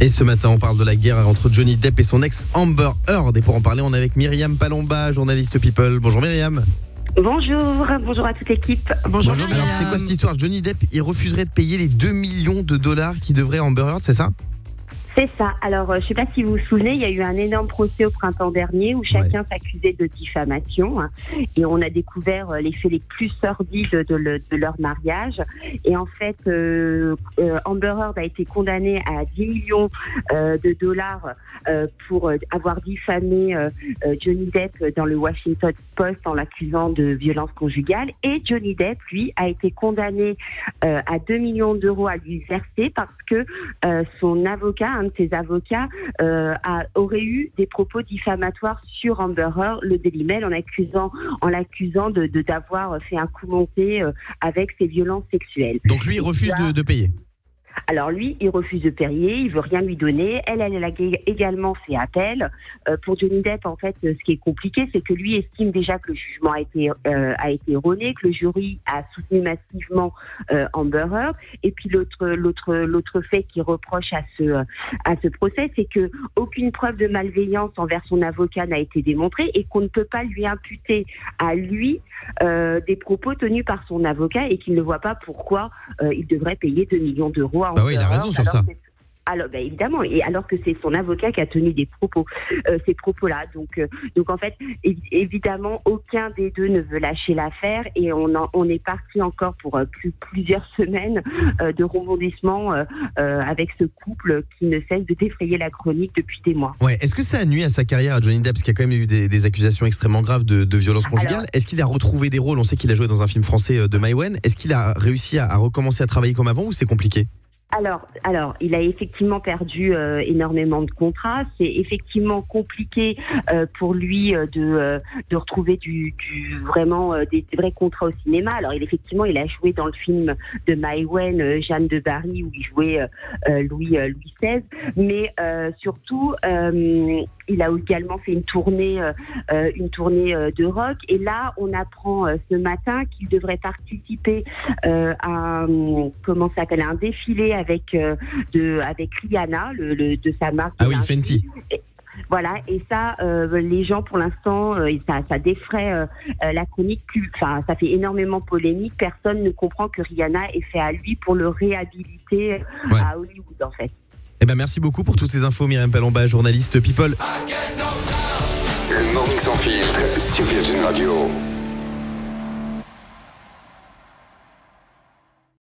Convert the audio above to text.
Et ce matin, on parle de la guerre entre Johnny Depp et son ex Amber Heard. Et pour en parler, on est avec Myriam Palomba, journaliste People. Bonjour Myriam. Bonjour à toute l'équipe. Bonjour. Alors c'est quoi cette histoire? Johnny Depp, il refuserait de payer les 2 millions de dollars qui devrait Amber Heard, c'est ça? C'est ça. Alors, je ne sais pas si vous vous souvenez, il y a eu un énorme procès au printemps dernier où chacun s'accusait de diffamation, et on a découvert les faits les plus sordides de leur mariage. Et en fait, Amber Heard a été condamnée à 10 millions de dollars pour avoir diffamé Johnny Depp dans le Washington Post en l'accusant de violence conjugale. Et Johnny Depp, lui, a été condamné à 2 millions d'euros à lui verser parce que son avocat, un de ses avocats, aurait eu des propos diffamatoires sur Amber Heard, le Daily Mail, en l'accusant d'avoir fait un coup monté avec ses violences sexuelles. Donc lui, il refuse de payer. Alors lui, il refuse de payer, il veut rien lui donner. Elle a également fait appel. Pour Johnny Depp, en fait, ce qui est compliqué, c'est que lui estime déjà que le jugement a été erroné, que le jury a soutenu massivement Amber Heard. Et puis l'autre fait qu'il reproche à ce procès, c'est que aucune preuve de malveillance envers son avocat n'a été démontrée et qu'on ne peut pas lui imputer à lui des propos tenus par son avocat et qu'il ne voit pas pourquoi il devrait payer 2 millions d'euros à Amber Heard. Bah oui, il a raison sur ça. Alors, évidemment, et alors que c'est son avocat qui a tenu ces propos-là. Donc en fait, évidemment, aucun des deux ne veut lâcher l'affaire et on est parti encore pour plusieurs semaines de rebondissements avec ce couple qui ne cesse de défrayer la chronique depuis des mois. Ouais. Est-ce que ça a nuit à sa carrière à Johnny Depp, parce qu'il y a quand même eu des accusations extrêmement graves de violence conjugale? Est-ce qu'il a retrouvé des rôles? On sait qu'il a joué dans un film français de Maïwenn. Est-ce qu'il a réussi à recommencer à travailler comme avant ou c'est compliqué? Alors, il a effectivement perdu énormément de contrats. C'est effectivement compliqué pour lui de retrouver vraiment des vrais contrats au cinéma. Alors, il a joué dans le film de Maïwenn, Jeanne de Barry, où il jouait Louis XVI. Mais surtout, il a également fait une tournée de rock. Et là, on apprend ce matin qu'il devrait participer à un défilé avec Rihanna, de sa marque. Ah oui, Fenty. Voilà, et ça, les gens pour l'instant, ça défraie la chronique. Enfin, ça fait énormément polémique. Personne ne comprend que Rihanna ait fait à lui pour le réhabiliter à Hollywood, en fait. Eh ben, merci beaucoup pour toutes ces infos, Myriam Palomba, journaliste People. Le Morning Sans Filtre sur Virgin Radio.